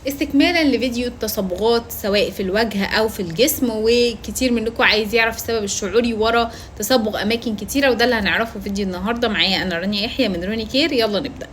استكمالا لفيديو التصبغات سواء في الوجه او في الجسم، وكتير منكم عايز يعرف السبب الشعوري ورا تصبغ اماكن كتيره، وده اللي هنعرفه في فيديو النهارده. معايا انا رانيا يحيى من روني كير. يلا نبدا.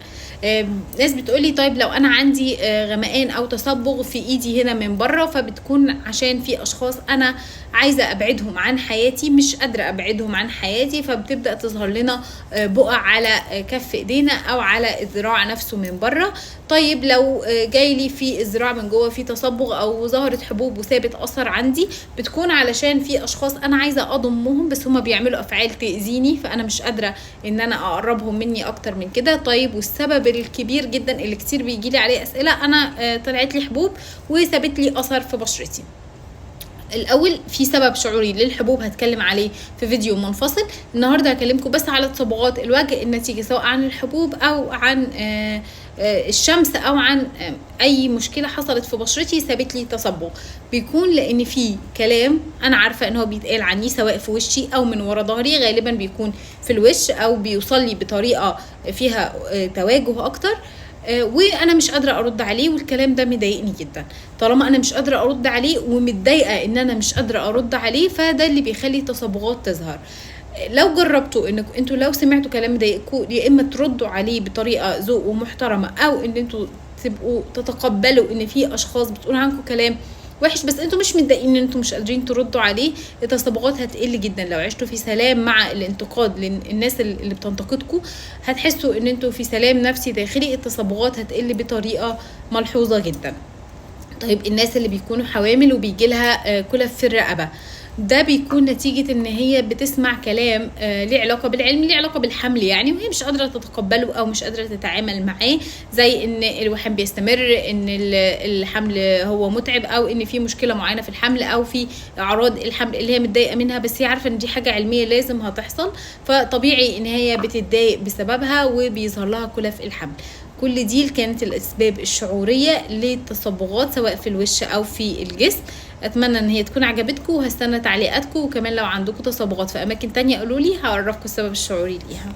ناس بتقولي طيب لو انا عندي غمقان او تصبغ في ايدي هنا من بره، فبتكون عشان في اشخاص انا عايزه ابعدهم عن حياتي، مش قادره ابعدهم عن حياتي، فبتبدا تظهر لنا بقع على كف ايدينا او على الذراع نفسه من بره. طيب لو جاي لي في الذراع من جوه في تصبغ او ظهرت حبوب وثابت اثر عندي، بتكون علشان في اشخاص انا عايزه اضمهم بس هما بيعملوا افعال تاذيني، فانا مش قادره ان انا اقربهم مني اكتر من كده. طيب والسبب الكبير جدا اللي كتير بيجي لي عليه اسئله، انا طلعت لي حبوب وثابت لي اثر في بشرتي. الاول في سبب شعوري للحبوب هتكلم عليه في فيديو منفصل. النهارده هكلمكم بس على تصبغات الوجه النتيجه سواء عن الحبوب او عن الشمس او عن اي مشكله حصلت في بشرتي ثابت لي تصبغ. بيكون لان في كلام انا عارفه ان هو بيتقال عني سواء في وشي او من ورا ظهري، غالبا بيكون في الوش او بيوصل لي بطريقه فيها تواجه اكتر، وانا مش قادره ارد عليه، والكلام ده مضايقني جدا. طالما انا مش قادره ارد عليه ومتضايقه ان انا مش قادره ارد عليه، فده اللي بيخلي تصبغات تظهر. لو جربتوا انتوا لو سمعتوا كلام مضايقكم، يا اما تردوا عليه بطريقه ذوق ومحترمه، او ان انتوا تبقوا تتقبلوا ان في اشخاص بتقول عنكم كلام وحش بس انتوا مش متضايقين ان انتوا مش قادرين تردوا عليه، التصبغات هتقل جدا. لو عشتوا في سلام مع الانتقاد للناس اللي بتنتقدكم، هتحسوا ان انتوا في سلام نفسي داخلي، التصبغات هتقل بطريقه ملحوظه جدا. طيب الناس اللي بيكونوا حوامل وبيجي لها كلف في الرقبه، ده بيكون نتيجة ان هي بتسمع كلام ليه علاقة بالعلم، ليه علاقة بالحمل يعني، وهي مش قادرة تتقبله او مش قادرة تتعامل معاه، زي ان الوحم بيستمر، ان الحمل هو متعب، او ان في مشكلة معينة في الحمل، او في اعراض الحمل اللي هي متضايقة منها بس هي عارفة ان دي حاجة علمية لازم هتحصل، فطبيعي ان هي بتتضايق بسببها وبيظهر لها كلف الحمل. كل دي كانت الاسباب الشعوريه للتصبغات سواء في الوش او في الجسم. اتمنى ان هي تكون عجبتكم، وهستنى تعليقاتكم، وكمان لو عندكم تصبغات في اماكن تانية قولولي هعرفكم السبب الشعوري ليها.